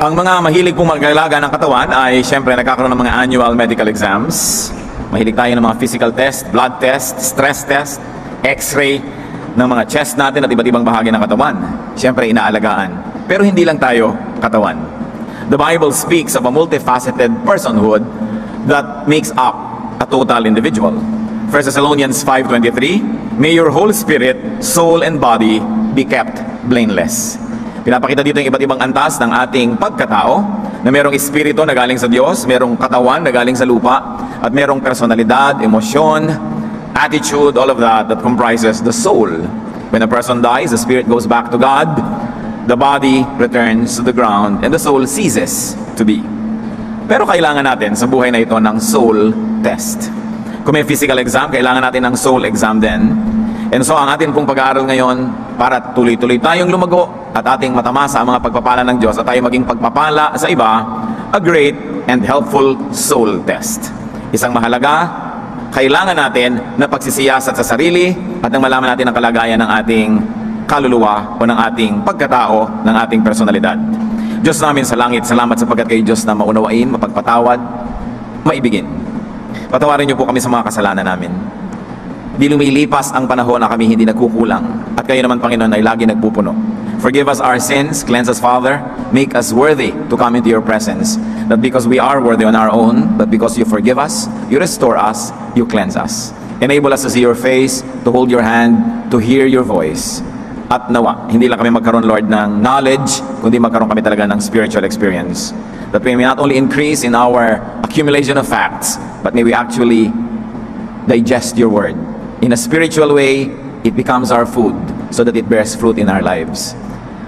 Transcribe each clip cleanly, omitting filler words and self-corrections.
Ang mga mahilig pong mag-alaga ng katawan ay siyempre nagkakaroon ng mga annual medical exams. Mahilig tayo ng mga physical test, blood test, stress test, x-ray ng mga chest natin at iba't ibang bahagi ng katawan. Siyempre inaalagaan. Pero hindi lang tayo katawan. The Bible speaks of a multifaceted personhood that makes up a total individual. 1 Thessalonians 5:23, may your whole spirit, soul, and body be kept blameless. Pinapakita dito yung iba't ibang antas ng ating pagkatao, na merong espiritu na galing sa Diyos, merong katawan na galing sa lupa, at merong personalidad, emosyon, attitude, all of that comprises the soul. When a person dies, the spirit goes back to God, the body returns to the ground, and the soul ceases to be. Pero kailangan natin sa buhay na ito ng soul test. Kung may physical exam, kailangan natin ng soul exam din. And so ang atin pong pag-aaral ngayon, para tuloy-tuloy tayong lumago at ating matamasa ang mga pagpapala ng Diyos at tayo maging pagpapala sa iba, a great and helpful soul test. Isang mahalaga, kailangan natin na pagsisiyasat sa sarili at nang malaman natin ang kalagayan ng ating kaluluwa o ng ating pagkatao, ng ating personalidad. Diyos namin sa langit, salamat sapagkat kayo Diyos na maunawain, mapagpatawad, maibigin. Patawarin niyo po kami sa mga kasalanan namin. Di lumilipas ang panahon na kami hindi nagkukulang at kayo naman Panginoon ay lagi nagpupuno. Forgive us our sins, cleanse us Father, make us worthy to come into your presence. Not because we are worthy on our own, but because you forgive us, you restore us, you cleanse us. Enable us to see your face, to hold your hand, to hear your voice. At nawa, hindi lang kami magkaroon Lord ng knowledge, kundi magkaroon kami talaga ng spiritual experience. That we may not only increase in our accumulation of facts, but may we actually digest your word. In a spiritual way, it becomes our food so that it bears fruit in our lives.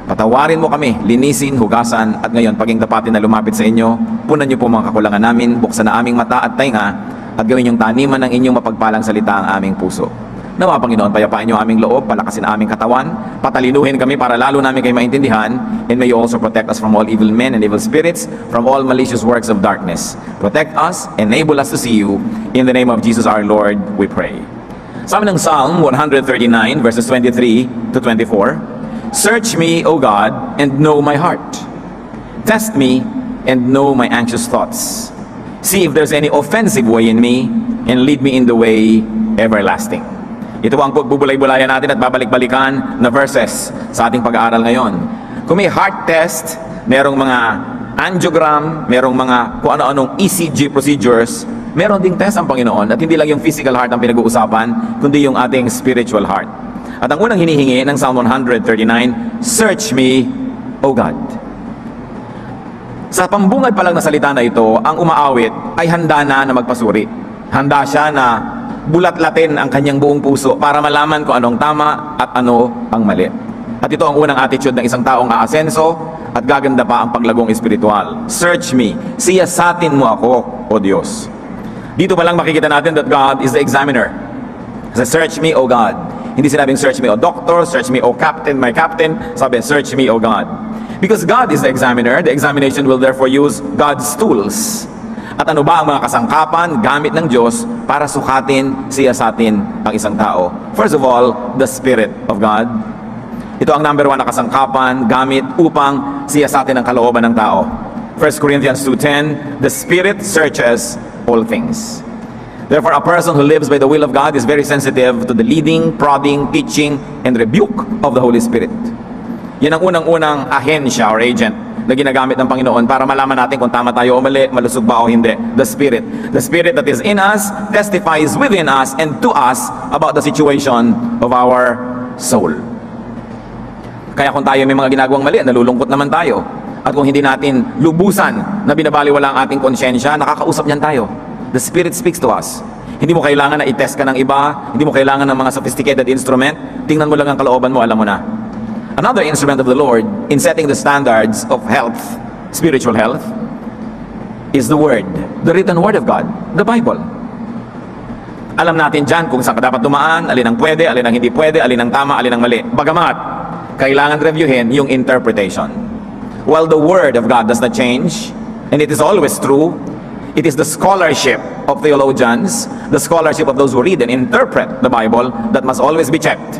Patawarin mo kami, linisin, hugasan, at ngayon, paging tapatin na lumapit sa inyo, punan niyo po mga kakulangan namin, buksan na aming mata at tainga, at gawin yung taniman ng inyong mapagpalang salita ang aming puso. Nawa, Panginoon, payapain niyo aming loob, palakasin aming katawan, patalinuhin kami para lalo namin kayo maintindihan, and may you also protect us from all evil men and evil spirits, from all malicious works of darkness. Protect us, enable us to see you. In the name of Jesus our Lord, we pray. Sabi ng Psalm 139 verses 23 to 24, search me, O God, and know my heart. Test me and know my anxious thoughts. See if there's any offensive way in me, and lead me in the way everlasting. Ito ang pagbubulay-bulayan natin at babalik-balikan na verses sa ating pag-aaral ngayon. Kung may heart test, merong mga angiogram, merong mga kung ano-anong ECG procedures, meron ding test ang Panginoon at hindi lang yung physical heart ang pinag-uusapan, kundi yung ating spiritual heart. At ang unang hinihingi ng Psalm 139, search me, O God. Sa pambungad pa lang na salita na ito, ang umaawit ay handa na magpasuri. Handa siya na bulat-latin ang kanyang buong puso para malaman kung anong tama at ano ang mali. At ito ang unang attitude ng isang taong aasenso at gaganda pa ang paglagong espiritual. Search me, siyasatin mo ako, O Diyos. Dito pa lang makikita natin that God is the examiner. Sa search me, O God. Hindi sinabing search me, O Doctor, search me, O Captain, my Captain. Sabi, search me, O God. Because God is the examiner, the examination will therefore use God's tools. At ano ba ang mga kasangkapan gamit ng Diyos para sukatin, siyasatin ang isang tao? First of all, the Spirit of God. Ito ang number one na kasangkapan gamit upang siyasatin ang kalooban ng tao. 1 Corinthians 2:10, the Spirit searches all things. Therefore, a person who lives by the will of God is very sensitive to the leading, prodding, teaching, and rebuke of the Holy Spirit. Yan ang unang-unang ahensya or agent na ginagamit ng Panginoon para malaman natin kung tama tayo o mali, malusog ba o hindi. The Spirit. The Spirit that is in us testifies within us and to us about the situation of our soul. Kaya kung tayo may mga ginagawang mali, nalulungkot naman tayo. At kung hindi natin lubusan na binabaliwala ang ating konsyensya, nakakausap niyan tayo. The Spirit speaks to us. Hindi mo kailangan na i-test ka ng iba, hindi mo kailangan ng mga sophisticated instrument. Tingnan mo lang ang kalooban mo, alam mo na. Another instrument of the Lord in setting the standards of health, spiritual health, is the Word, the written Word of God, the Bible. Alam natin dyan kung saan ka dapat dumaan, alin ang pwede, alin ang hindi pwede, alin ang tama, alin ang mali. Bagamat, kailangan reviewin yung interpretation. While the Word of God does not change, and it is always true, it is the scholarship of theologians, the scholarship of those who read and interpret the Bible that must always be checked.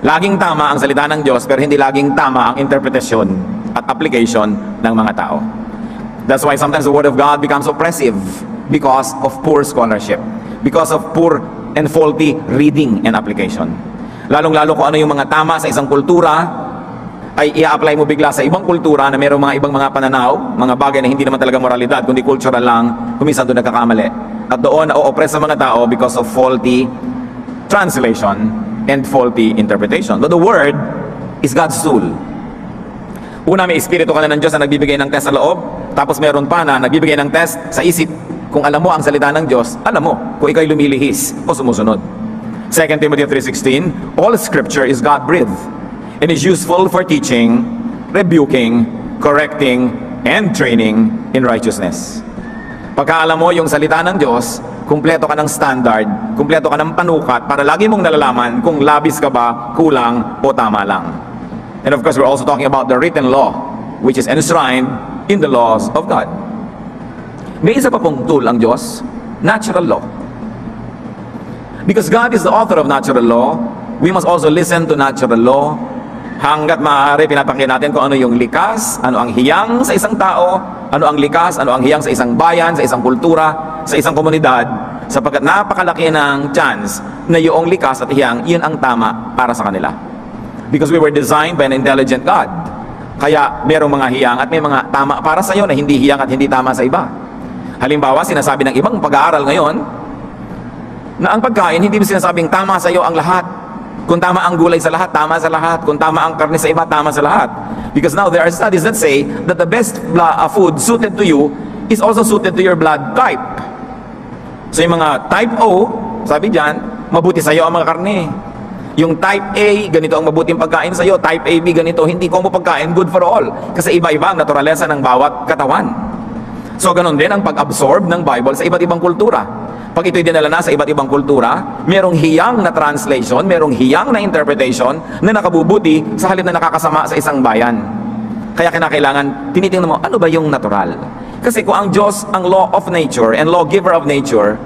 Laging tama ang salita ng Diyos, pero hindi laging tama ang interpretasyon at application ng mga tao. That's why sometimes the Word of God becomes oppressive because of poor scholarship, because of poor and faulty reading and application. Lalong-lalo kung ano yung mga tama sa isang kultura, ay i-apply mo bigla sa ibang kultura na mayroong mga ibang mga pananaw, mga bagay na hindi naman talaga moralidad, kundi cultural lang, kuminsan doon nagkakamali. At doon na-oppress sa mga tao because of faulty translation and faulty interpretation. But the Word is God's tool. Una, may Espiritu ka na ng Diyos na nagbibigay ng test sa loob, tapos meron pa na nagbibigay ng test sa isip. Kung alam mo ang salita ng Diyos, alam mo kung ikaw'y lumilihis o sumusunod. 2 Timothy 3:16, all Scripture is God-breathed and is useful for teaching, rebuking, correcting, and training in righteousness. Pagka alam mo yung salita ng Diyos, kumpleto ka ng standard, kumpleto ka ng panukat para lagi mong nalalaman kung labis ka ba, kulang, o tama lang. And of course, we're also talking about the written law, which is enshrined in the laws of God. May isa pa pong tool ang Diyos, natural law. Because God is the author of natural law, we must also listen to natural law. Hanggat maaari, pinapakinggan natin kung ano yung likas, ano ang hiyang sa isang tao, ano ang likas, ano ang hiyang sa isang bayan, sa isang kultura, sa isang komunidad, sapagkat napakalaki ng chance na yung likas at hiyang, yun ang tama para sa kanila. Because we were designed by an intelligent God. Kaya merong mga hiyang at may mga tama para sa iyo na hindi hiyang at hindi tama sa iba. Halimbawa, sinasabi ng ibang pag-aaral ngayon na ang pagkain, hindi mo sinasabing tama sa iyo ang lahat. Kung tama ang gulay sa lahat, tama sa lahat. Kung tama ang karne sa iba, tama sa lahat. Because now there are studies that say that the best food suited to you is also suited to your blood type. So yung mga type O, sabi dyan, mabuti sa iyo ang mga karne. Yung type A, ganito ang mabuting pagkain sa iyo. Type AB, ganito. Hindi combo pagkain, good for all. Kasi iba-iba ang naturalesa ng bawat katawan. So ganun din ang pag-absorb ng Bible sa iba't ibang kultura. Pag ito'y dinala na sa iba't ibang kultura, merong hiyang na translation, merong hiyang na interpretation na nakabubuti sa halip na nakakasama sa isang bayan. Kaya kinakailangan, tinitingnan mo, ano ba yung natural? Kasi kung ang Diyos, ang law of nature and lawgiver of nature,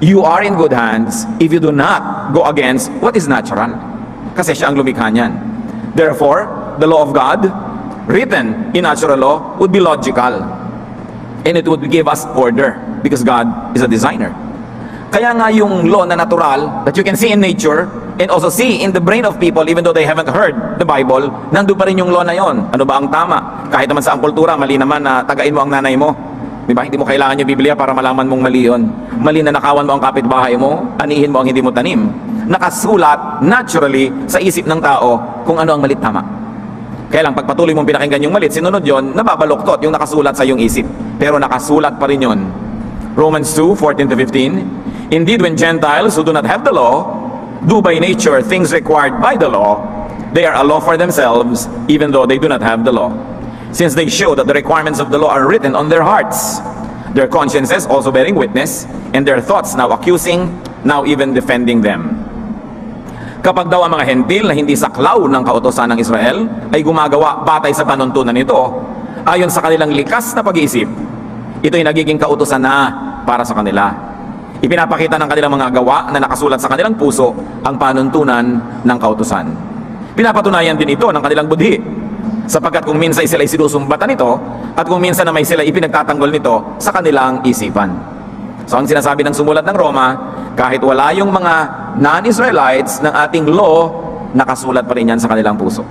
you are in good hands if you do not go against what is natural. Kasi siya ang lumikha niyan. Therefore, the law of God, written in natural law, would be logical. And it would give us order because God is a designer. Kaya nga yung law na natural that you can see in nature and also see in the brain of people even though they haven't heard the Bible, nandun pa rin yung law na yon. Ano ba ang tama? Kahit naman sa ang kultura, mali naman na tagain mo ang nanay mo. Diba? Hindi mo kailangan yung Biblia para malaman mong mali yun. Mali na nakawan mo ang kapitbahay mo, anihin mo ang hindi mo tanim. Nakasulat naturally sa isip ng tao kung ano ang malit tama. Kaya lang, pag patuloy mong pinakinggan yung malit, sinunod yon, nababaluktot yung nakasulat sa iyong isip. Pero nakasulat pa rin yun. Romans 2:14-15, indeed, when Gentiles who do not have the law do by nature things required by the law, they are a law for themselves, even though they do not have the law. Since they show that the requirements of the law are written on their hearts, their consciences also bearing witness, and their thoughts now accusing, now even defending them. Kapag daw ang mga hentil na hindi saklaw ng kautosan ng Israel ay gumagawa batay sa panuntunan nito, ayon sa kanilang likas na pag-iisip, ito'y nagiging kautosan na para sa kanila. Ipinapakita ng kanilang mga gawa na nakasulat sa kanilang puso ang panuntunan ng kautosan. Pinapatunayan din ito ng kanilang budhi, sapagkat kung minsan sila ay sinusumbatan nito at kung minsan naman sila ipinagtatanggol nito sa kanilang isipan. So ang sinasabi ng sumulat ng Roma, kahit wala yung mga non-Israelites ng ating law, nakasulat pa rin yan sa kanilang puso.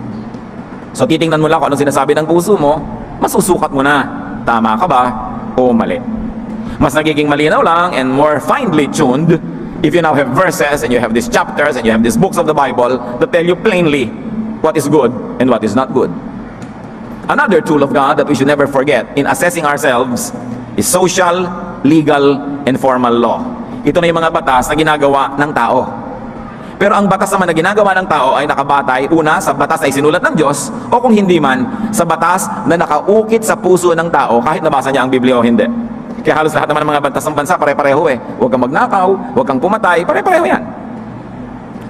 So titingnan mo lang kung anong sinasabi ng puso mo, masusukat mo na, tama ka ba o mali. Mas nagiging malinaw lang and more finely tuned if you now have verses and you have these chapters and you have these books of the Bible that tell you plainly what is good and what is not good. Another tool of God that we should never forget in assessing ourselves is social, legal, and formal law. Ito na yung mga batas na ginagawa ng tao. Pero ang batas naman na ginagawa ng tao ay nakabatay una sa batas na isinulat ng Diyos o kung hindi man sa batas na nakaukit sa puso ng tao kahit nabasa niya ang Biblia o hindi. Kaya halos lahat naman ng mga batas ng bansa pare-pareho eh. Huwag kang magnakaw, huwag kang pumatay, pare-pareho yan.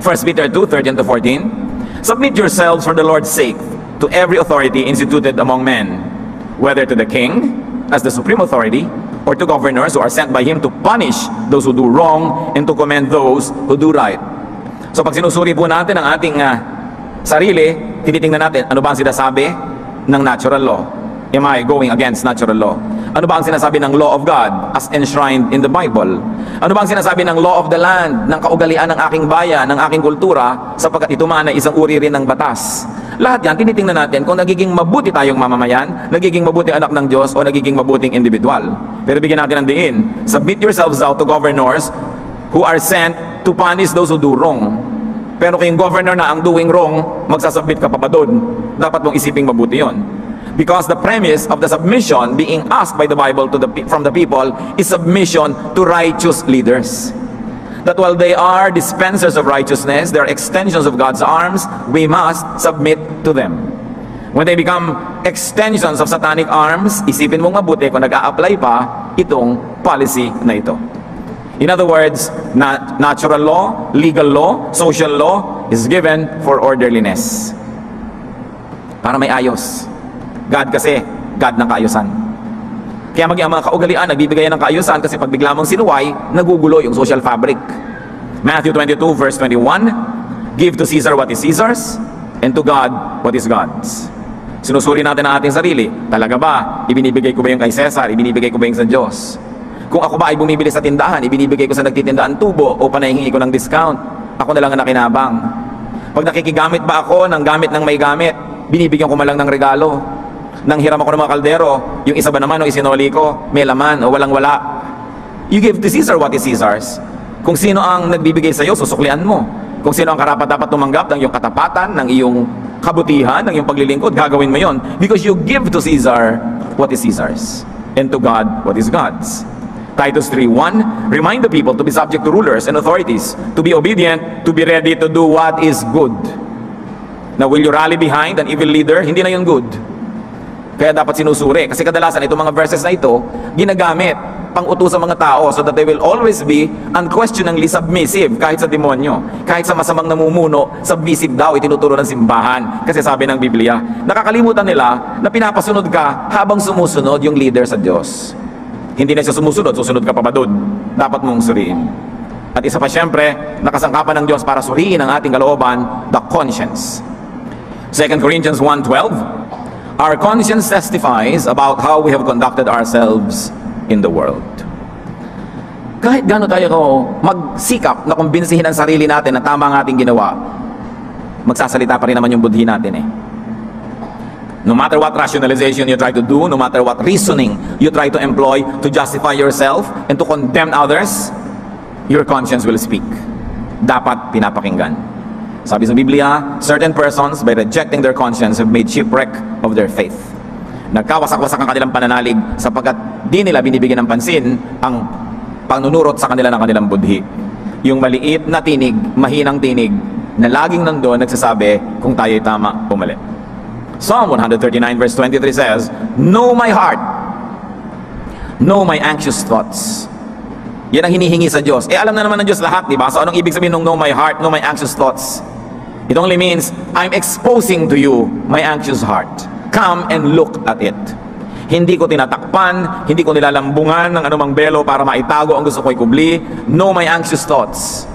1 Peter 2:13-14, submit yourselves for the Lord's sake to every authority instituted among men, whether to the king as the supreme authority or to governors who are sent by him to punish those who do wrong and to commend those who do right. So pag sinusuri po natin ang ating sarili, tinitingnan natin ano ba ang sinasabi ng natural law? Am I going against natural law? Ano ba ang sinasabi ng law of God as enshrined in the Bible? Ano ba ang sinasabi ng law of the land, ng kaugalian ng aking bayan, ng aking kultura, sapagkat ito man ay isang uri rin ng batas? Lahat yan, tinitingnan natin kung nagiging mabuti tayong mamamayan, nagiging mabuti anak ng Diyos, o nagiging mabuting individual. Pero bigyan natin ng diin. Submit yourselves out to governors who are sent to punish those who do wrong. Pero kung yung governor na ang doing wrong, magsasubmit ka pa ba doon? Dapat mong isiping mabuti yon. Because the premise of the submission being asked by the Bible from the people is submission to righteous leaders. That while they are dispensers of righteousness, they are extensions of God's arms, we must submit to them. When they become extensions of satanic arms, isipin mong mabuti kung nag-a-apply pa itong policy na ito. In other words, natural law, legal law, social law is given for orderliness. Para may ayos. God kasi, God ng kaayusan. Kaya maging ang mga kaugalian, nagbibigay ng kaayusan kasi pag bigla mong sinuway, nagugulo yung social fabric. Matthew 22 verse 21, give to Caesar what is Caesar's, and to God what is God's. Sinusuri natin ang ating sarili. Talaga ba? Ibinibigay ko ba yung kay Cesar? Ibinibigay ko ba yung sa Diyos? Kung ako ba ay bumibili sa tindahan, ibinibigay ko sa nagtitindaan tubo o panahingi ko ng discount? Ako na lang ang nakinabang. Pag nakikigamit ba ako ng gamit ng may gamit, binibigyan ko man lang ng regalo. Nang hiram ako ng mga kaldero, yung isa ba naman o isinoli ko, may laman o walang-wala. You give to Caesar what is Caesar's. Kung sino ang nagbibigay sa iyo, susuklian mo. Kung sino ang karapat-dapat tumanggap ng iyong katapatan, ng iyong kabutihan, ng iyong paglilingkod, gagawin mo yon. Because you give to Caesar what is Caesar's, and to God what is God's. Titus 3:1, remind the people to be subject to rulers and authorities, to be obedient, to be ready to do what is good. Now, will you rally behind an evil leader? Hindi na yun good. Kaya dapat sinusuri. Kasi kadalasan itong mga verses na ito, ginagamit pang-utos sa mga tao so that they will always be unquestioningly submissive kahit sa demonyo. Kahit sa masamang namumuno, submissive daw itinuturo ng simbahan. Kasi sabi ng Biblia, nakakalimutan nila na pinapasunod ka habang sumusunod yung leader sa Diyos. Hindi na siya sumusunod, susunod ka pa ba doon? Dapat mong suriin. At isa pa siyempre, nakasangkapan ng Diyos para suriin ang ating kalooban, the conscience. 2 Corinthians 1:12, our conscience testifies about how we have conducted ourselves in the world. Kahit gaano tayo magsikap na kumbinsihin ang sarili natin na tama ang ating ginawa, magsasalita pa rin naman yung budhi natin eh. No matter what rationalization you try to do, no matter what reasoning you try to employ to justify yourself and to condemn others, your conscience will speak. Dapat pinapakinggan. Sabi sa Biblia, certain persons, by rejecting their conscience, have made shipwreck of their faith. Nagkawasak-wasak ang kanilang pananalig sapagkat di nila binibigyan ng pansin ang panunurot sa kanila ng kanilang budhi. Yung maliit na tinig, mahinang tinig, na laging nandun nagsasabi kung tayo'y tama o mali. Psalm 139 verse 23 says, know my heart, know my anxious thoughts. Yan ang hinihingi sa Diyos. Alam na naman ng Diyos lahat, di ba? So anong ibig sabihin ng know my heart, know my anxious thoughts? It only means, I'm exposing to you my anxious heart. Come and look at it. Hindi ko tinatakpan, hindi ko nilalambungan ng anumang belo para maitago ang gusto ko ikubli. Know my anxious thoughts.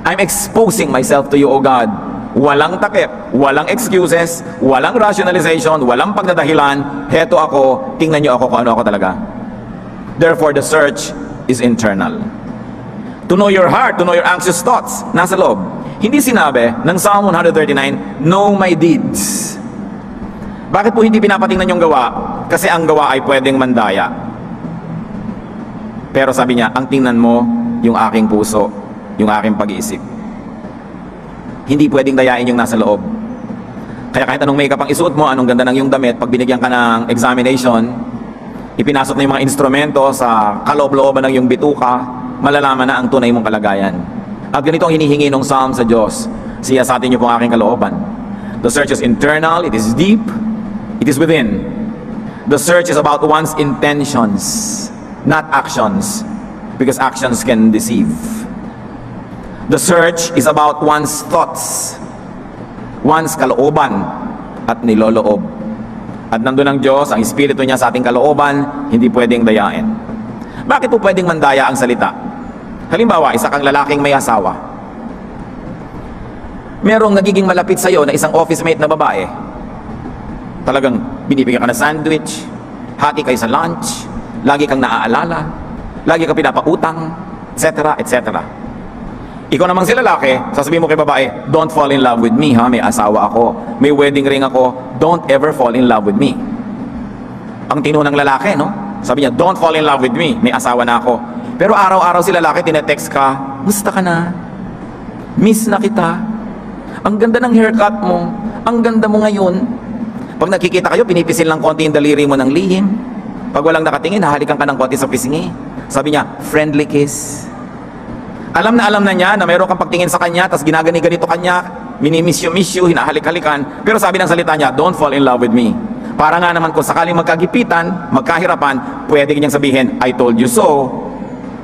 I'm exposing myself to you, O God. Walang takip, walang excuses, walang rationalization, walang pagdadahilan. Heto ako, tingnan niyo ako kung ano ako talaga. Therefore, the search is internal. To know your heart, to know your anxious thoughts, nasa loob. Hindi sinabi ng Psalm 139, know my deeds. Bakit po hindi pinapatingnan yung gawa? Kasi ang gawa ay pwedeng mandaya. Pero sabi niya, ang tingnan mo yung aking puso, yung aking pag-iisip. Hindi pwedeng dayain yung nasa loob. Kaya kahit anong makeup ang isuot mo, anong ganda ng yung damit, pag binigyan ka ng examination, ipinasok na yung mga instrumento sa kaloob-looban ng yung bituka, malalaman na ang tunay mong kalagayan. At ganito ang hinihingi ng Psalm sa Diyos. Siyasatin niyo po ang aking kalooban. The search is internal, it is deep, it is within. The search is about one's intentions, not actions, because actions can deceive. The search is about one's thoughts, one's kalooban at niloloob. At nandun ang Diyos, ang Espiritu niya sa ating kalooban, hindi pwedeng dayain. Bakit po pwedeng mandaya ang salita? Halimbawa, isa kang lalaking may asawa. Merong nagiging malapit sa iyo na isang office mate na babae. Talagang binibigyan ka ng sandwich, hati kayo sa lunch, lagi kang naaalala, lagi kang pinapautang, etc. etc. Ikaw namang si lalaki, sasabihin mo kay babae, don't fall in love with me ha, may asawa ako, may wedding ring ako, don't ever fall in love with me. Ang tino ng lalaki, no? Sabi niya, don't fall in love with me, may asawa na ako. Pero araw-araw si lalaki, tinetext ka, musta ka na? Miss na kita. Ang ganda ng haircut mo, ang ganda mo ngayon. Pag nakikita kayo, pinipisil ng konti yung daliri mo ng lihim. Pag walang nakatingin, hahalikan ka ng konti sa pisngi. Sabi niya, friendly kiss. Alam na niya na mayroon kang pagtingin sa kanya, tapos ginagani-ganito kanya, minimiss you, hinahalik-halikan. Pero sabi ng salita niya, don't fall in love with me. Para nga naman kung sakaling magkagipitan, magkahirapan, pwede kanyang sabihin, I told you so.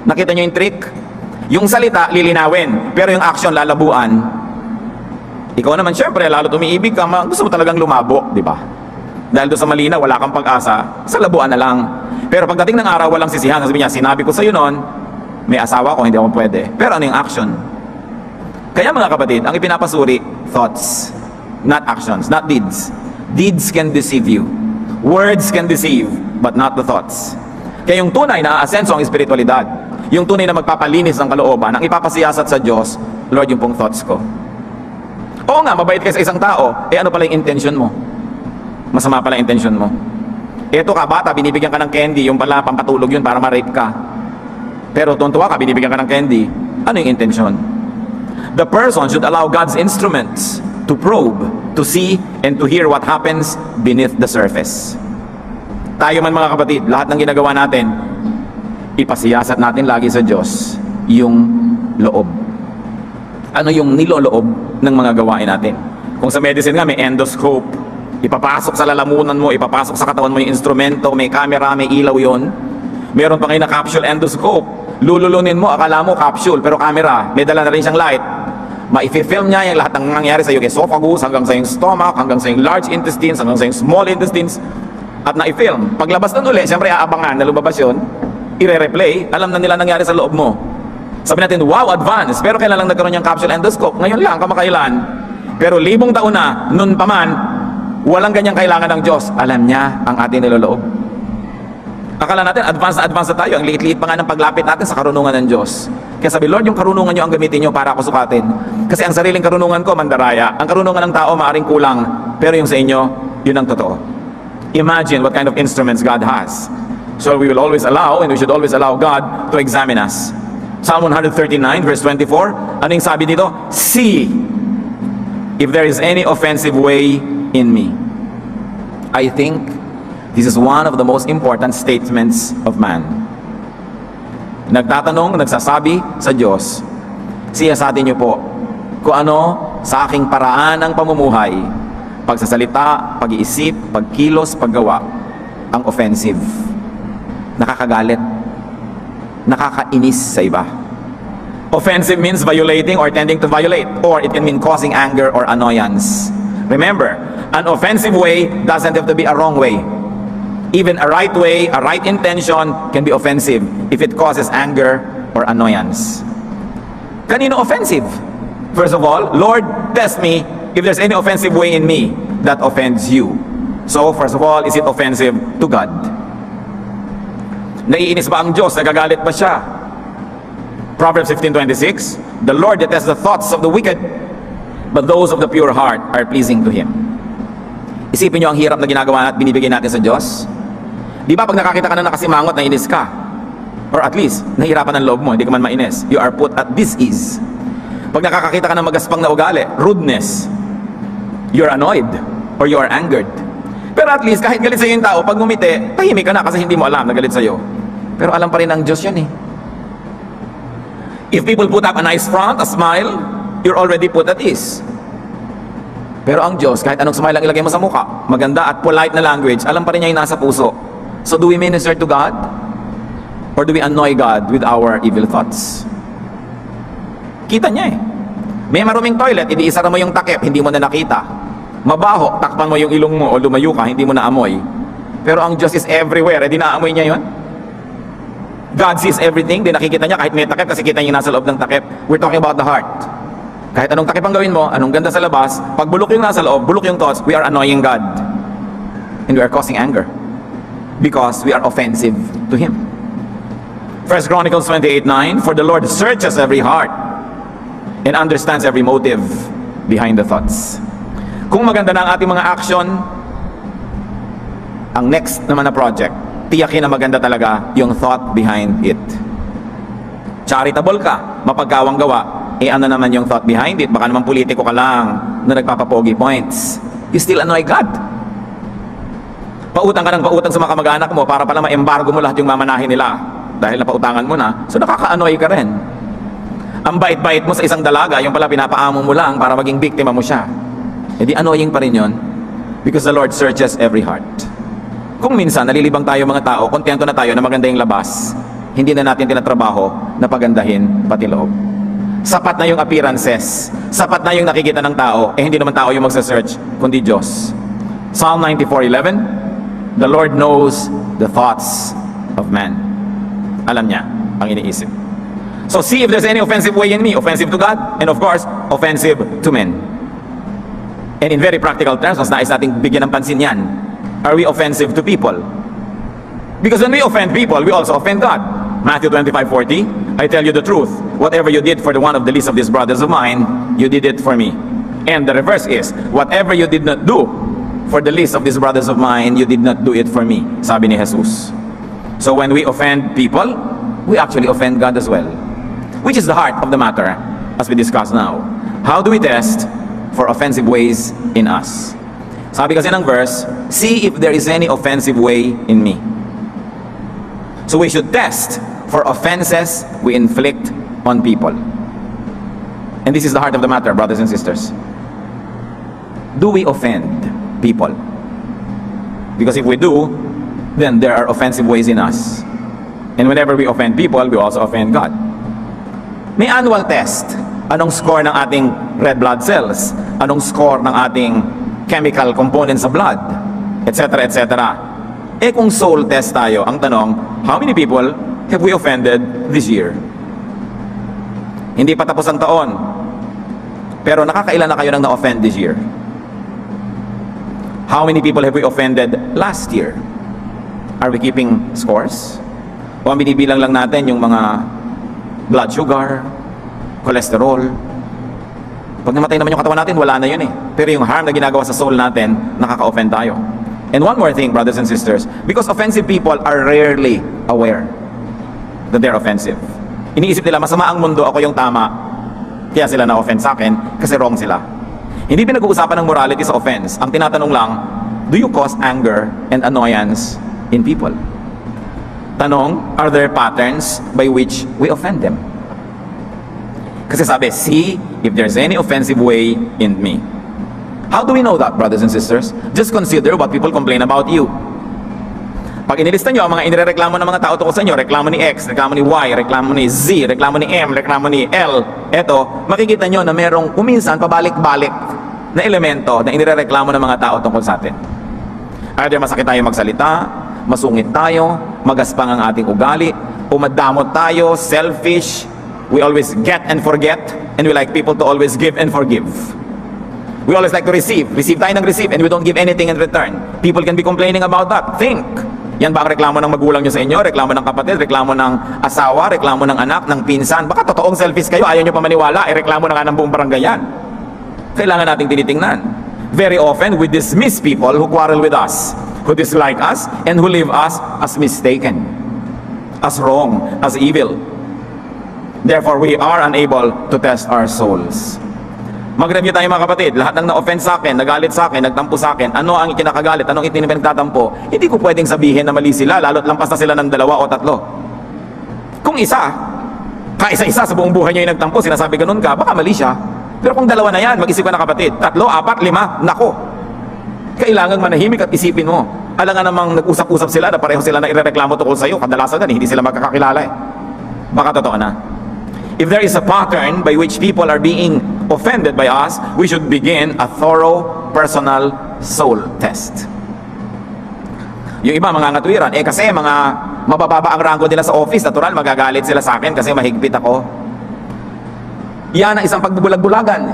Nakita niyo yung trick? Yung salita, lilinawin. Pero yung action, lalabuan. Ikaw naman, syempre, lalo tumiibig ka, gusto mo talagang lumabo, di ba? Dahil doon sa malina, wala kang pag-asa, sa labuan na lang. Pero pagdating ng araw, walang sisihan. Sabi niya, sinabi ko sa'yo noon, may asawa ko, hindi ako pwede. Pero ano yung action? Kaya mga kapatid, ang ipinapasuri, thoughts, not actions, not deeds. Deeds can deceive you. Words can deceive, but not the thoughts. Kaya yung tunay na aasenso ang espiritualidad. Yung tunay na magpapalinis ng kalooban, ang ipapasiyasat sa Diyos, Lord, yung pong thoughts ko. Oo nga, mabait ka sa isang tao, ano pala yung intention mo? Masama pala yung intention mo. Eto ka, bata, binibigyan ka ng candy, yung pala pampatulog yun para ma-rape ka. Pero tuntua ka, binibigyan ka ng candy, ano yung intention? The person should allow God's instruments to probe, to see, and to hear what happens beneath the surface. Tayo man mga kapatid, lahat ng ginagawa natin, ipasiyasat natin lagi sa Diyos yung loob. Ano yung niloloob ng mga gawain natin? Kung sa medicine nga, may endoscope, ipapasok sa lalamunan mo, ipapasok sa katawan mo yung instrumento, may camera, may ilaw yon. Meron pa ngayon na capsule endoscope. Lululunin mo, akala mo capsule, pero camera, may dala na rin siyang light. Maifi-film niya yung lahat ng nangyayari sa iyong esophagus, hanggang sa iyong stomach, hanggang sa iyong large intestines, hanggang sa iyong small intestines, at na-i-film. Paglabas nun uli, siyempre aabangan na lumabas yun, i-replay, alam na nila nangyari sa loob mo. Sabi natin, wow, advance. Pero kailan lang nagkaroon yung capsule endoscope? Ngayon lang, kamakailan. Pero libong taon na, nun pa man, walang ganyang kailangan ng Diyos. Alam niya ang ating niloloob. Akala natin, advance na tayo. Ang liit-liit pa nga ng paglapit natin sa karunungan ng Diyos. Kaya sabi, Lord, yung karunungan nyo ang gamitin nyo para ako sukatin. Kasi ang sariling karunungan ko, mandaraya. Ang karunungan ng tao, maaring kulang. Pero yung sa inyo, yun ang totoo. Imagine what kind of instruments God has. So we will always allow, and we should always allow God to examine us. Psalm 139, verse 24, ano yung sabi dito? See if there is any offensive way in me. I think this is one of the most important statements of man. Nagtatanong, nagsasabi sa Diyos, siyasatin niyo po kung ano sa aking paraan ng pamumuhay, pagsasalita, pag-iisip, pagkilos, paggawa, ang offensive. Nakakagalit, nakakainis sa iba. Offensive means violating or tending to violate, or it can mean causing anger or annoyance. Remember, an offensive way doesn't have to be a wrong way. Even a right way, a right intention can be offensive if it causes anger or annoyance. Kanino offensive? First of all, Lord, test me if there's any offensive way in me that offends you. So, first of all, is it offensive to God? Naiinis ba ang Diyos? Nagagalit ba siya? Proverbs 15:26, the Lord detests the thoughts of the wicked, but those of the pure heart are pleasing to Him. Isipin nyo ang hirap na ginagawa at binibigay natin sa Diyos. Di ba pag nakakita ka na nakasimangot, nainis ka? Or at least, nahihirapan ang loob mo, hindi ka man mainis. You are put at dis-ease. Pag nakakakita ka ng magaspang na ugali, rudeness, you're annoyed or you are angered. Pero at least, kahit galit sa'yo yung tao, pag ngumiti, tahimik ka na kasi hindi mo alam na galit sa'yo. Pero alam pa rin ng Diyos yun eh. If people put up a nice front, a smile, you're already put at ease. Pero ang Diyos, kahit anong smile ang ilagay mo sa mukha, maganda at polite na language, alam pa rin niya yung nasa puso. So do we minister to God? Or do we annoy God with our evil thoughts? Kita niya eh. May maruming toilet, iniisara mo yung takip, hindi mo na nakita. Mabaho, takpan mo yung ilong mo o lumayo ka, hindi mo na amoy. Pero ang Diyos is everywhere, di naamoy niya yun? God sees everything, di nakikita niya kahit may takip kasi kita niya nasa loob ng takip. We're talking about the heart. Kahit anong takip ang gawin mo, anong ganda sa labas, pag bulok yung nasa loob, bulok yung thoughts, we are annoying God. and we are causing anger because we are offensive to Him. 1 Chronicles 28:9, for the Lord searches every heart and understands every motive behind the thoughts. Kung maganda na ang ating mga action, ang next naman na project, tiyakin na maganda talaga yung thought behind it. Charitable ka, mapagkawang gawa, ano naman yung thought behind it? Baka naman politiko ka lang na nagpapapogi points. You still annoy God. Pautang ka ng pautang sa mga kamag-anak mo para pala ma-embargo mo lahat yung mamanahin nila dahil napautangan mo na, so nakaka-annoy ka rin. Ang bait-bait mo sa isang dalaga, yung pala pinapaamo mo lang para maging biktima mo siya. Di annoying pa rin yun because the Lord searches every heart. Kung minsan nalilibang tayo mga tao, kontento na tayo na maganda yung labas, hindi na natin tinatrabaho na pagandahin pati loob. Sapat na yung appearances, sapat na yung nakikita ng tao, hindi naman tao yung magsa-search, kundi Diyos. Psalm 94:11, the Lord knows the thoughts of man. Alam niya ang iniisip. So see if there's any offensive way in me, offensive to God, and of course, offensive to men. And in very practical terms, mas nais nating bigyan ng pansin yan. Are we offensive to people? Because when we offend people, we also offend God. Matthew 25:40, I tell you the truth, whatever you did for the one of the least of these brothers of mine, you did it for me. And the reverse is, whatever you did not do for the least of these brothers of mine, you did not do it for me, sabi ni Jesus. So when we offend people, we actually offend God as well. Which is the heart of the matter, as we discuss now. How do we test for offensive ways in us? Sabi kasi ng verse, see if there is any offensive way in me. So we should test for offenses we inflict on people. And this is the heart of the matter, brothers and sisters. Do we offend people? Because if we do, then there are offensive ways in us. And whenever we offend people, we also offend God. May annual test. Anong score ng ating red blood cells? Anong score ng ating chemical components sa blood? Etc. etc. Kung soul test tayo, ang tanong, how many people have we offended this year? Hindi pa tapos ang taon, pero nakakailan na kayo nang na-offend this year? How many people have we offended last year? Are we keeping scores? O ang binibilang lang natin yung mga blood sugar, cholesterol? Pag namatay naman yung katawan natin, wala na yun eh. Pero yung harm na ginagawa sa soul natin, nakaka-offend tayo. And one more thing, brothers and sisters, because offensive people are rarely aware that they're offensive. Iniisip nila, masama ang mundo, ako yung tama, kaya sila na-offend sa akin, kasi wrong sila. Hindi pinag-uusapan ng morality sa offense. Ang tinatanong lang, do you cause anger and annoyance in people? Tanong, are there patterns by which we offend them? Kasi sabi, see if there's any offensive way in me. How do we know that, brothers and sisters? Just consider what people complain about you. Pag inilista nyo ang mga inireklamo ng mga tao tungkol sa inyo, reklamo ni X, reklamo ni Y, reklamo ni Z, reklamo ni M, reklamo ni L, eto, makikita nyo na merong kuminsan pabalik-balik na elemento na inireklamo ng mga tao tungkol sa atin. Either masakit tayo magsalita, masungit tayo, magaspang ang ating ugali, umadamot tayo, selfish, we always get and forget, and we like people to always give and forgive. We always like to receive. Receive tayo ng receive and we don't give anything in return. People can be complaining about that. Think. Yan ba ang reklamo ng magulang nyo sa inyo? Reklamo ng kapatid? Reklamo ng asawa? Reklamo ng anak? Ng pinsan? Baka totoong selfish kayo. Ayaw nyo pa maniwala. Reklamo na nga ng buong barangay yan. Kailangan nating tinitingnan. Very often, we dismiss people who quarrel with us, who dislike us, and who leave us as mistaken, as wrong, as evil. Therefore, we are unable to test our souls. Mag-review tayo mga kapatid, lahat ng na-offend sa akin, nagalit sa akin, nagtampo sa akin, ano ang ikinakagalit, anong itinipinagtatampo, hindi ko pwedeng sabihin na mali sila, lalo't lampas na sila ng 2 o 3. Kung isa, kaisa-isa sa buong buhay niya yung nagtampo, sinasabi ganun ka, baka mali siya. Pero kung 2 na yan, mag-isip ka na kapatid, 3, 4, 5, nako. Kailangan manahimik at isipin mo. Alam nga namang nag-usap-usap sila na pareho sila na irereklamo tungkol sa'yo, kadalasan na hindi sila magkakakilala eh. Baka totoo na. If there is a pattern by which people are being offended by us, we should begin a thorough personal soul test. Yung iba mga ngatwiran, kasi mga mabababa ang rango nila sa office, natural magagalit sila sa akin kasi mahigpit ako. Yan ang isang pagbubulag-bulagan.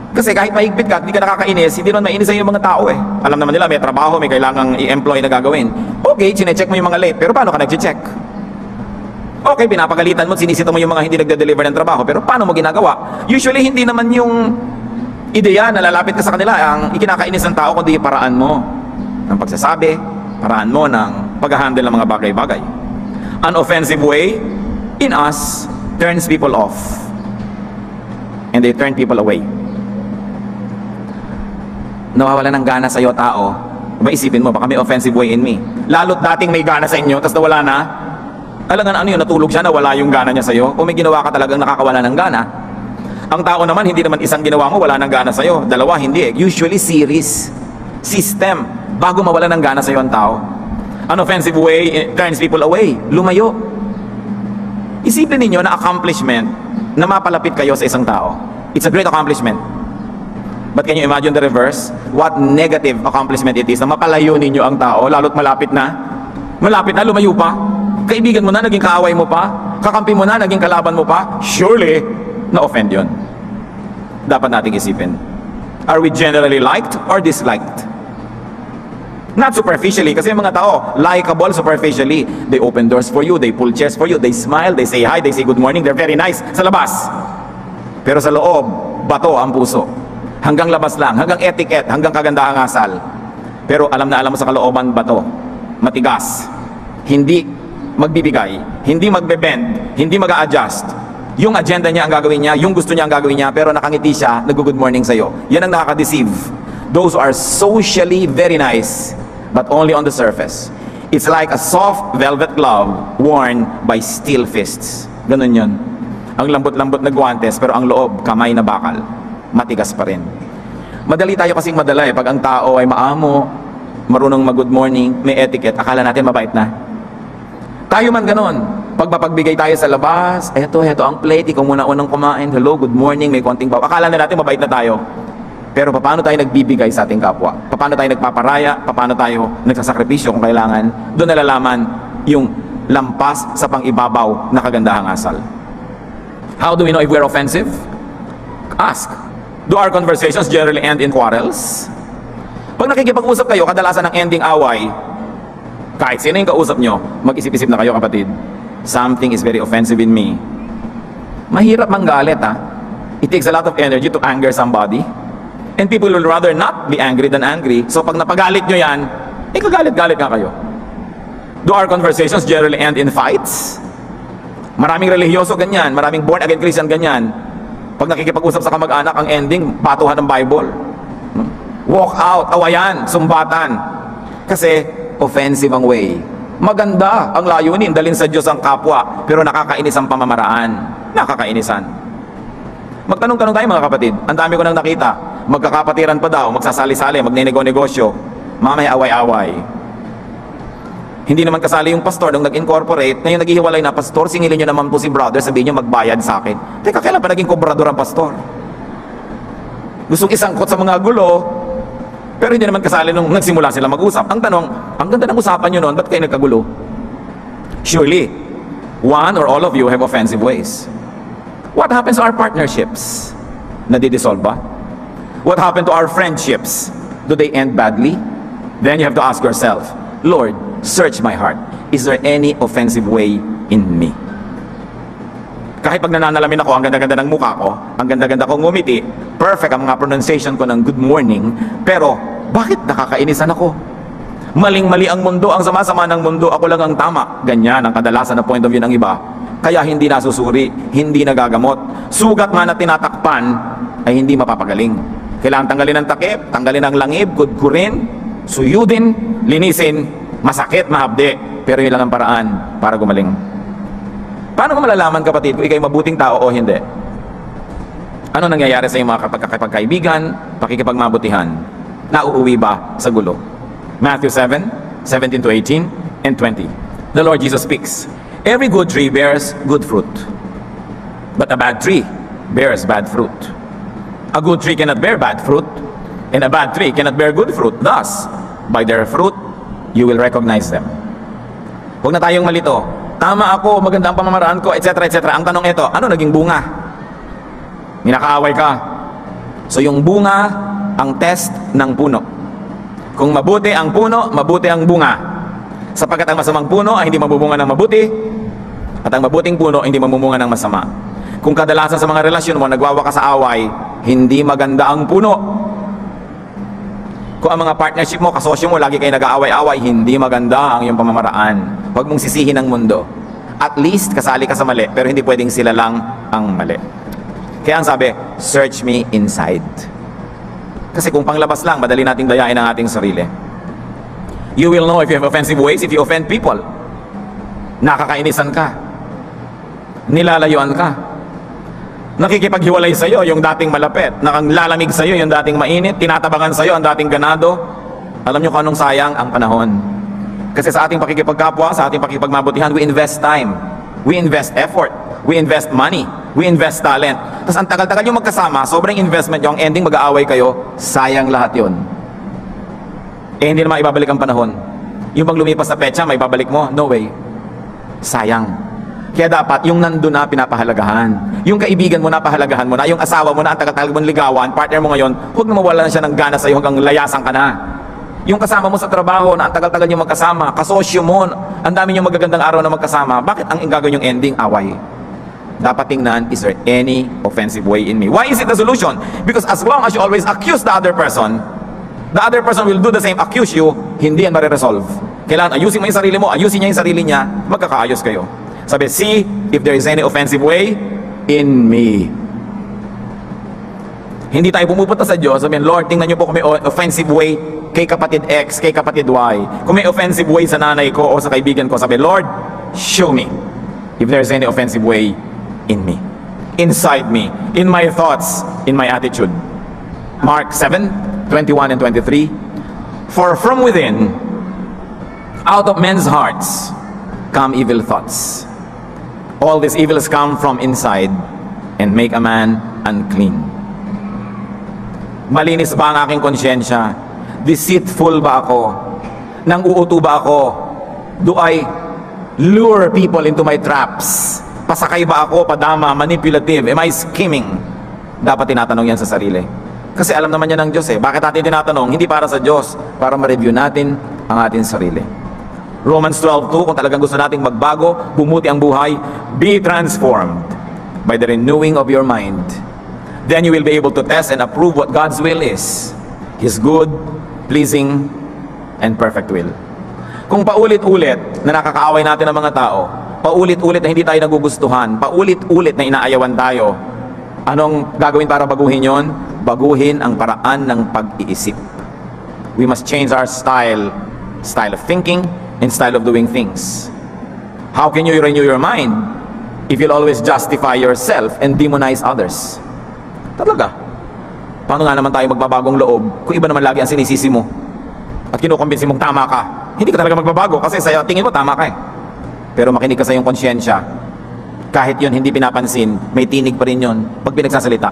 Kasi kahit mahigpit ka at hindi ka nakakainis, hindi naman mainis sa yung mga tao eh. Alam naman nila may trabaho, may kailangang i-employ na gagawin. Okay, chinecheck mo yung mga late, pero paano ka nag-check? Okay, pinapagalitan mo, sinisita mo yung mga hindi nagde-deliver ng trabaho, pero paano mo ginagawa? Usually, hindi naman yung ideya na lalapit ka sa kanila ang ikinakainis ng tao, kundi paraan mo ng pagsasabi, paraan mo ng pag-handle ng mga bagay-bagay. An offensive way in us turns people off. And they turn people away. Nawawala ng gana sa'yo tao, maisipin mo, baka may offensive way in me. Lalo't dating may gana sa inyo, tapos nawala na, alangan ano yun, natulog siya, nawala yung gana niya sa'yo, o may ginawa ka talagang nakakawala ng gana. Ang tao naman, hindi naman isang ginawa mo, wala ng gana sa'yo. Dalawa, hindi eh. Usually, series, system, bago mawala ng gana sa'yo ang tao. An offensive way turns people away. Lumayo. Isipin ninyo na accomplishment na mapalapit kayo sa isang tao. It's a great accomplishment. But can you imagine the reverse? What negative accomplishment it is na mapalayo ninyo ang tao, lalo't malapit na, lumayo pa. Kaibigan mo na, naging kaaway mo pa. Kakampi mo na, naging kalaban mo pa. Surely, na-offend yun. Dapat nating isipin. Are we generally liked or disliked? Not superficially, kasi yung mga tao, likable superficially. They open doors for you, they pull chairs for you, they smile, they say hi, they say good morning, they're very nice sa labas. Pero sa loob, bato ang puso. Hanggang labas lang, hanggang etiquette, hanggang kagandahang asal. Pero alam na alam mo sa kalooban, bato. Matigas. Hindi magbibigay, hindi magbe-bend, hindi mag-a-adjust. Yung agenda niya ang gagawin niya, yung gusto niya ang gagawin niya, pero nakangiti siya, nag-good morning sa'yo. Yan ang nakaka-deceive. Those are socially very nice, but only on the surface. It's like a soft velvet glove worn by steel fists. Ganun yun. Ang lambot-lambot na guwantes, pero ang loob, kamay na bakal. Matigas pa rin. Madali tayo kasing madala eh. Pag ang tao ay maamo, marunong mag-good morning, may etiquette, akala natin mabait na. Tayo man ganon. Pag mapagbigay tayo sa labas, eto ang plate, ikaw muna unang kumain, hello, good morning, may konting baw. Akala na natin mabait na tayo. Pero paano tayo nagbibigay sa ating kapwa? Paano tayo nagpaparaya? Paano tayo nagsasakripisyo kung kailangan? Doon nalalaman yung lampas sa pang-ibabaw na kagandahang asal. How do we know if we're offensive? Ask. Do our conversations generally end in quarrels? Pag nakikipag-usap kayo, kadalasan ng ending away, kahit sino yung kausap nyo, mag-isip-isip na kayo kapatid. Something is very offensive in me. Mahirap manggalit ha. It takes a lot of energy to anger somebody. And people will rather not be angry than angry. So pag napagalit nyo yan, kagalit-galit nga kayo. Do our conversations generally end in fights? Maraming religyoso ganyan, maraming born-again Christian ganyan. Pag nakikipag-usap sa kamag-anak, ang ending, batuhan ng Bible. Walk out, awayan, sumbatan. Kasi offensive ang way. Maganda ang layunin, dalhin sa Diyos ang kapwa, pero nakakainis ang pamamaraan. Nakakainisan. Magtanong-tanong tayo mga kapatid. Ang dami ko nang nakita. Magkakapatiran pa daw, magsasali-sali, magnenego-negosyo. Mamaya away-away. Hindi naman kasali yung pastor nung nag-incorporate, ngayon naghihiwalay na, pastor, singilin nyo naman po si brother, sabihin nyo magbayad sa akin. Teka, kailan pa naging kobrador ang pastor? Gustong isangkot sa mga gulo, pero hindi naman kasali nung nagsimula sila mag-usap. Ang tanong, ang ganda ng usapan nyo noon, ba't kayo nagkagulo? Surely, one or all of you have offensive ways. What happens to our partnerships? Nadidissolve ba? What happened to our friendships? Do they end badly? Then you have to ask yourself, Lord, search my heart. Is there any offensive way in me? Kahit pag nananalamin ako, ang ganda-ganda ng mukha ko, ang ganda-ganda kong ngumiti, perfect ang mga pronunciation ko ng good morning, pero bakit nakakainisan ako? Maling-mali ang mundo, ang sama-sama ng mundo, ako lang ang tama. Ganyan ang kadalasan na point of view ng iba. Kaya hindi nasusuri, hindi nagagamot. Sugat nga na tinatakpan ay hindi mapapagaling. Kailangan tanggalin ang takip, tanggalin ang langib, kudkurin, suyudin, linisin, masakit, mahabdi. Pero yun lang ang paraan para gumaling. Paano ko malalaman kapatid kung ikay mabuting tao o hindi? Ano nangyayari sa iyong mga kapagkaibigan, pakikipagmabutihan? Nauuwi ba sa gulo? Matthew 7:17 to 18 and 20. The Lord Jesus speaks. Every good tree bears good fruit, but a bad tree bears bad fruit. A good tree cannot bear bad fruit, and a bad tree cannot bear good fruit. Thus, by their fruit, you will recognize them. Huwag na tayong malito. Tama ako, maganda ang pamamaraan ko, etc. etc. Ang tanong ito, ano naging bunga? Ninakaaway ka. So yung bunga, ang test ng puno. Kung mabuti ang puno, mabuti ang bunga. Sapagkat ang masamang puno ay hindi mabubunga ng mabuti, at ang mabuting puno hindi mamumunga ng masama. Kung kadalasan sa mga relasyon mo nagwawakas sa away, hindi maganda ang puno. Kung ang mga partnership mo, kasosyo mo, lagi kayo nag-aaway-away, hindi maganda ang iyong pamamaraan. Huwag mong sisihin ang mundo. At least, kasali ka sa mali, pero hindi pwedeng sila lang ang mali. Kaya ang sabi, search me inside. Kasi kung panglabas lang, madali nating dayain ang ating sarili. You will know if you have offensive ways, if you offend people. Nakakainisan ka. Nilalayuan ka. Nakikipaghiwalay sa iyo yung dating malapit, nakalalamig sa iyo yung dating mainit, tinatabangan sa iyo ang dating ganado. Alam niyo kung anong sayang ang panahon. Kasi sa ating pakikipagkapwa, sa ating pakikipagmabutihan, we invest time, we invest effort, we invest money, we invest talent. Tapos ang tagal-tagal yung magkasama, sobrang investment yung ending, mag-aaway kayo, sayang lahat yun. Hindi naman ibabalik ang panahon. Yung bang lumipas na petsa, may babalik mo? No way. Sayang. Kaya dapat yung nandun na pinapahalagahan. Yung kaibigan mo na pahalagahan mo na. Yung asawa mo na ang tagal-tagal mong ligawan, partner mo ngayon, huwag na mawalan siya ng gana sa iyo hanggang layasan ka na. Yung kasama mo sa trabaho na ang tagal-tagal nyo magkasama, kasosyo mo, ang dami nyo magagandang araw na magkasama, bakit ang gagawin yung ending? Away. Dapat tingnan, is there any offensive way in me? Why is it the solution? Because as long as you always accuse the other person will do the same, accuse you, hindi yan mariresolve. Kailangan ayusin mo yung sarili mo, ayusin niya yung sarili niya, magkakaayos kayo. Sabi, see if there is any offensive way in me. Hindi tayo pumupunta sa Diyos, sabihin, Lord, tingnan niyo po kung may offensive way kay kapatid X, kay kapatid Y. Kung may offensive way sa nanay ko o sa kaibigan ko, sabi, Lord, show me if there is any offensive way in me, inside me, in my thoughts, in my attitude. Mark 7:21 and 23. For from within, out of men's hearts, come evil thoughts. All these evils come from inside and make a man unclean. Malinis ba ang aking konsyensya? Deceitful ba ako? Nang uuto ba ako? Do I lure people into my traps? Pasakay ba ako, padama, manipulative? Am I scheming? Dapat tinatanong yan sa sarili. Kasi alam naman yan ng Diyos eh. Bakit natin tinatanong? Hindi para sa Diyos, para ma-review natin ang ating sarili. Romans 12:2, kung talagang gusto nating magbago, bumuti ang buhay, be transformed by the renewing of your mind. Then you will be able to test and approve what God's will is, His good, pleasing, and perfect will. Kung paulit-ulit na nakakaaway natin ang mga tao, paulit-ulit na hindi tayo nagugustuhan, paulit-ulit na inaayawan tayo, anong gagawin para baguhin yon? Baguhin ang paraan ng pag-iisip. We must change our style of thinking, and style of doing things. How can you renew your mind if you'll always justify yourself and demonize others? Talaga. Paano nga naman tayo magbabagong loob kung iba naman lagi ang sinisisi mo at kinukumbinsi mong tama ka? Hindi ka talaga magbabago kasi sa tingin mo tama ka eh. Pero makinig ka sa iyong konsyensya. Kahit yun hindi pinapansin, may tinig pa rin yun pag pinagsasalita.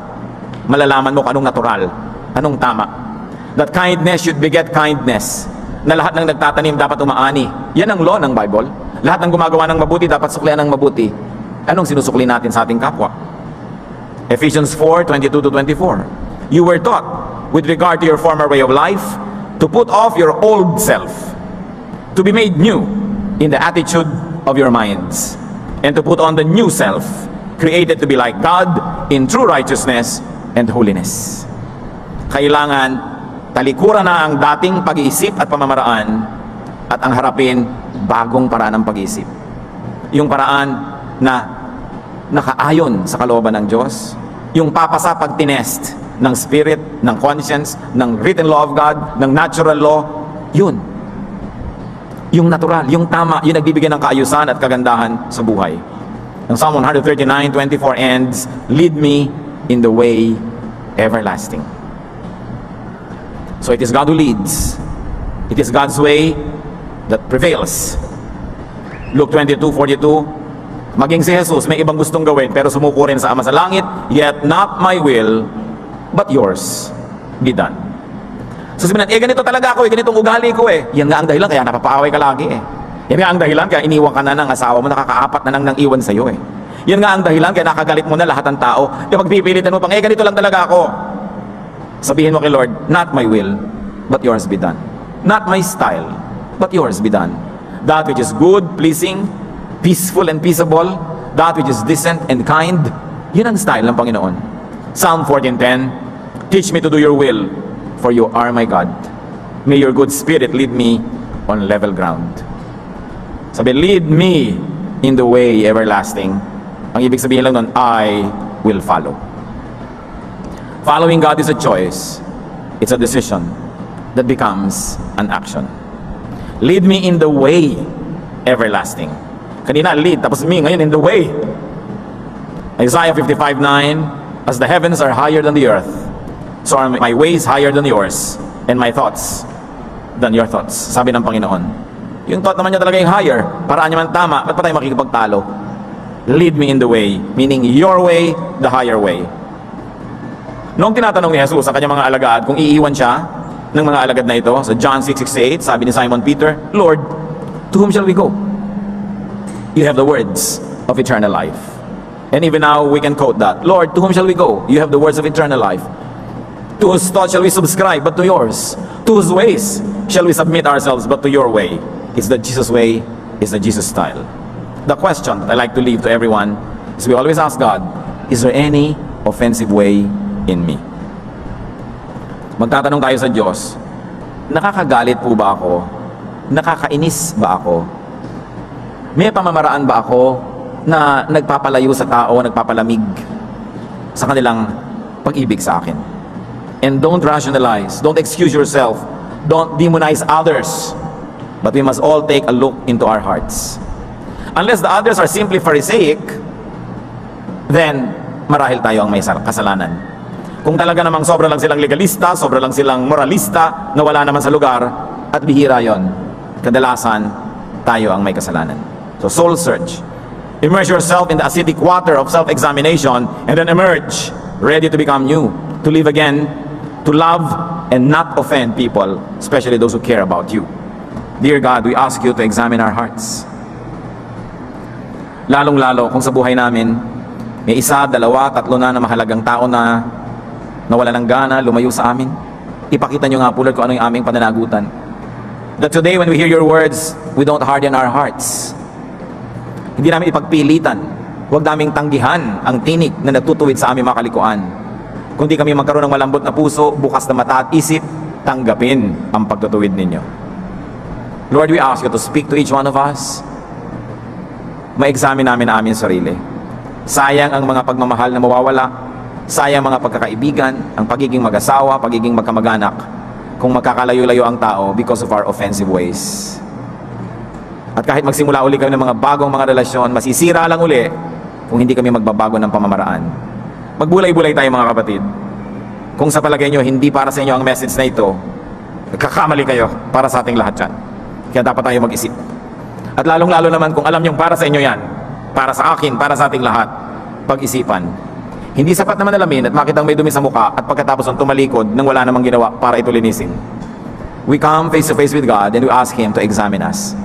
Malalaman mo kung anong natural, anong tama. That kindness should beget kindness. Na lahat ng nagtatanim dapat umaani. Yan ang law ng Bible. Lahat ng gumagawa ng mabuti dapat suklian ng mabuti. Anong sinusukli natin sa ating kapwa? Ephesians 4:22-24. You were taught, with regard to your former way of life, to put off your old self, to be made new in the attitude of your minds, and to put on the new self, created to be like God in true righteousness and holiness. Kailangan talikuran na ang dating pag-iisip at pamamaraan at ang harapin bagong paraan ng pag-iisip. Yung paraan na nakaayon sa kalooban ng Diyos, yung papasa pag tinest ng spirit, ng conscience, ng written law of God, ng natural law, yun. Yung natural, yung tama, yung nagbibigay ng kaayusan at kagandahan sa buhay. Ang Psalm 139:24 ends, lead me in the way everlasting. So it is God who leads. It is God's way that prevails. Luke 22:42, maging si Jesus may ibang gustong gawin pero sumuko rin sa Ama sa langit, yet not my will, but yours be done. So sabihin natin, ganito talaga ako, ganitong ugali ko eh. Yan nga ang dahilan kaya napapaaway ka lagi eh. Yan nga ang dahilan kaya iniwan ka na ng asawa mo, nakakaapat na nang iwan sa'yo eh. Yan nga ang dahilan kaya nakagalit mo na lahat ng tao. Yung magpipilitan mo pang, ganito lang talaga ako. Sabihin mo kay Lord, not my will, but yours be done. Not my style, but yours be done. That which is good, pleasing, peaceful and peaceable, that which is decent and kind, yun ang style ng Panginoon. Psalm 14:10, teach me to do your will, for you are my God. May your good spirit lead me on level ground. Sabi, lead me in the way everlasting. Ang ibig sabihin lang nun, I will follow. Following God is a choice. It's a decision that becomes an action. Lead me in the way everlasting. Kanina, lead. Tapos me, ngayon, in the way. Isaiah 55:9, as the heavens are higher than the earth, so are my ways higher than yours, and my thoughts than your thoughts. Sabi ng Panginoon. Yung thought naman niya talaga yung higher. Paraan niya man tama, ba't pa tayo makikipagtalo? Lead me in the way, meaning your way, the higher way. Noong tinatanong ni Jesus sa kanyang mga alagad kung iiwan siya ng mga alagad na ito, sa John 6:68, sabi ni Simon Peter, Lord, to whom shall we go? You have the words of eternal life. And even now we can quote that. Lord, to whom shall we go? You have the words of eternal life. To whose thoughts shall we subscribe but to yours? To whose ways shall we submit ourselves but to your way? It's the Jesus way, it's the Jesus style. The question that I like to leave to everyone is we always ask God, is there any offensive way in me? Magtatanong tayo sa Diyos, nakakagalit po ba ako? Nakakainis ba ako? May pamamaraan ba ako na nagpapalayo sa tao, nagpapalamig sa kanilang pag-ibig sa akin? And don't rationalize, don't excuse yourself, don't demonize others, but we must all take a look into our hearts. Unless the others are simply Pharisaic, then marahil tayo ang may kasalanan. Kung talaga namang sobra lang silang legalista, sobra lang silang moralista, na wala naman sa lugar, at bihira yon, kadalasan tayo ang may kasalanan. So soul search. Immerse yourself in the acidic water of self-examination and then emerge, ready to become new, to live again, to love and not offend people, especially those who care about you. Dear God, we ask you to examine our hearts. Lalong-lalo kung sa buhay namin, may isa, dalawa, tatlo na mahalagang tao na nawala ng gana, lumayo sa amin. Ipakita nyo nga po, Lord, kung ano yung aming pananagutan. That today when we hear your words, we don't harden our hearts. Hindi namin ipagpilitan. Huwag naming tanggihan ang tinik na nagtutuwid sa aming mga kalikuan. Kundi kami magkaroon ng malambot na puso, bukas na mata at isip, tanggapin ang pagtutuwid ninyo. Lord, we ask you to speak to each one of us. Ma-examine namin ang aming sarili. Sayang ang mga pagmamahal na mawawala. Sayang mga pagkakaibigan, ang pagiging mag-asawa, pagiging magkamag-anak, kung magkakalayo-layo ang tao because of our offensive ways. At kahit magsimula uli kami ng mga bagong mga relasyon, masisira lang uli kung hindi kami magbabago ng pamamaraan. Magbulay-bulay tayo mga kapatid. Kung sa palagay nyo, hindi para sa inyo ang message na ito, nagkakamali kayo para sa ating lahat yan. Kaya dapat tayo mag-isip. At lalong-lalo naman kung alam nyo para sa inyo yan, para sa akin, para sa ating lahat, pag-isipan. Hindi sapat naman alamin at makitang may dumi sa mukha at pagkatapos ng tumalikod nang wala namang ginawa para ito linisin. We come face to face with God and we ask Him to examine us.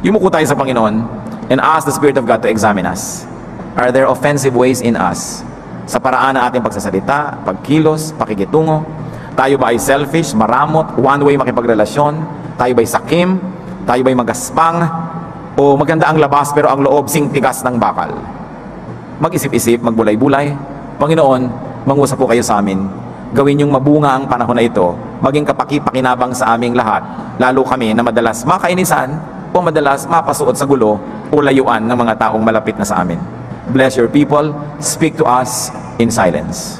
Yumuko tayo sa Panginoon and ask the Spirit of God to examine us. Are there offensive ways in us? Sa paraan ng ating pagsasalita, pagkilos, pakikitungo? Tayo ba ay selfish, maramot, one-way makipagrelasyon? Tayo ba ay sakim? Tayo ba ay magaspang? O maganda ang labas pero ang loob sing tigas ng bakal? Mag-isip-isip, magbulay-bulay. Panginoon, mangusap po kayo sa amin. Gawin yung mabunga ang panahon na ito. Maging kapaki-pakinabang sa aming lahat. Lalo kami na madalas makainisan o madalas mapasuot sa gulo o layuan ng mga taong malapit na sa amin. Bless your people. Speak to us in silence.